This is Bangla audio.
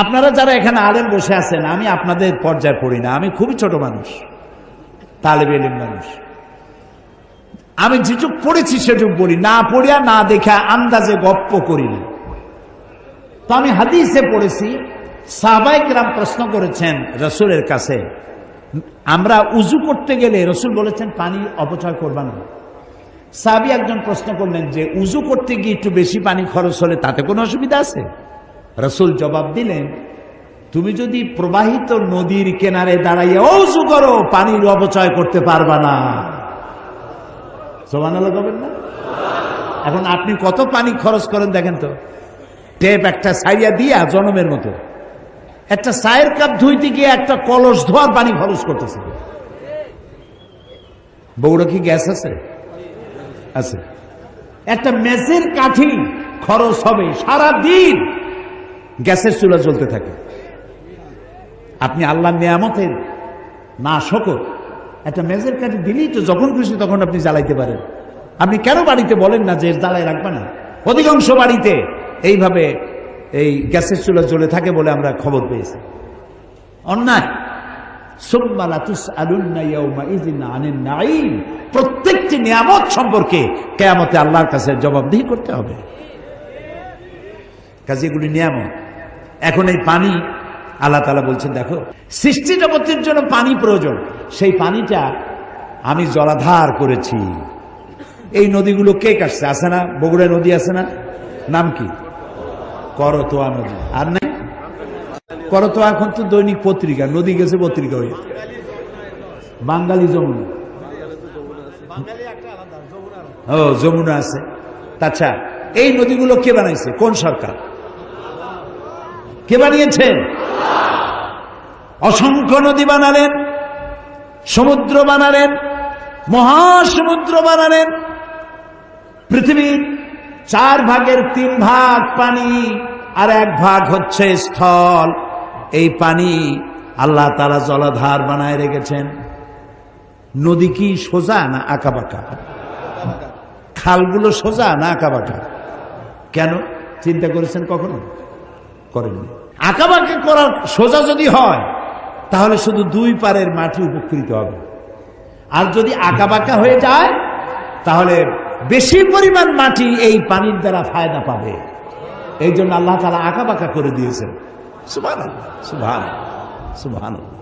আপনারা যারা এখানে আলেম বসে আছেন, আমি আপনাদের পর্যায়ে পড়ি না, আমি খুবই ছোট মানুষ, তালেবে ইলম মানুষ। আমি যেটুক পড়েছি সেটুক বলি, না পড়িয়া না দেখা আন্দাজে গপ্প করি না। তো আমি হাদিসে পড়েছি, সাহাবায়ে কেরাম প্রশ্ন করেছেন রাসূলের কাছে, আমরা উযু করতে গেলে রাসূল বলেছেন পানি অপচয় করবা না। সাহাবী একজন প্রশ্ন করলেন যে উযু করতে গিয়ে একটু বেশি পানি খরচ হলে তাতে কোনো অসুবিধা আছে? রাসূল জবাব দিলেন, তুমি যদি প্রবাহিত নদীর কিনারে দাঁড়াইয়া উযু করো, পানির অপচয় করতে পারবা না। সুবহানাল্লাহ বলবেন না? এখন আপনি কত পানি খরচ করেন দেখেন তো। টেপ একটা সাইয়া দিয়া জনমের মতো, একটা চায়ের কাপ ধুইতে গিয়ে একটা কলস ধোয়ার পানি খরচ করতেছে। বগুড়া কি গ্যাস আছে? আছে। একটা মেসের কাঠি খরচ হবে সারা দিন, গ্যাসের চুলা জ্বলতে থাকে। আপনি আল্লাহর নিয়ামতের না শকর, একটা মেজের কাঠি দিলেই তো যখন খুশি তখন আপনি জ্বালাইতে পারেন। আপনি কেন বাড়িতে বলেন না যে জ্বালাই রাখবে না? অধিকাংশ বাড়িতে এইভাবে এই গ্যাসের চুলা জ্বলে থাকে বলে আমরা খবর পেয়েছি। অন্যায়। প্রত্যেকটি নিয়ামত সম্পর্কে কিয়ামতে আল্লাহর কাছে জবাবদিহি করতে হবে। কাজে এগুলি নিয়ামত। এখন এই পানি আল্লাহ তাআলা বলছেন, দেখো সৃষ্টি জগতের জন্য পানি প্রয়োজন, সেই পানিটা আমি জলাধার করেছি। এই নদীগুলো কে কাটছে? আছে না বগুড়ায় নদী আছে না? নাম কি? করতোয়া নদী। আর নাই করতোয়া, এখন তো দৈনিক পত্রিকা, নদী গেছে পত্রিকা হয়ে। বাঙালি যমুনা, ও যমুনা আছে। আচ্ছা, এই নদীগুলো কে বানাইছে? কোন সরকার? কে বানিয়েছে? অসংখ্য নদী বানালেন, সমুদ্র বানালেন, মহাসমুদ্র বানালেন। পৃথিবীর 4 ভাগের 3 ভাগ পানি আর 1 ভাগ হচ্ছে স্থল। এই পানি আল্লাহ তাআলা জলাধার বানায় রেখেছেন। নদী কি সোজা না আঁকা বাঁকা? খালগুলো সোজা না আঁকা বাঁকা? কেন চিন্তা করেছেন কখনো? করেননি। আঁকা বাঁকা করার সোজা যদি হয় তাহলে শুধু 2 পারের মাটি উপকৃত হবে, আর যদি আঁকা বাঁকা হয়ে যায় তাহলে বেশি পরিমাণ মাটি এই পানির দ্বারা ফায়দা পাবে। এই জন্য আল্লাহ তাআলা আঁকা বাঁকা করে দিয়েছেন। সুবহানাল্লাহ, সুবহানাল্লাহ, সুবহানাল্লাহ।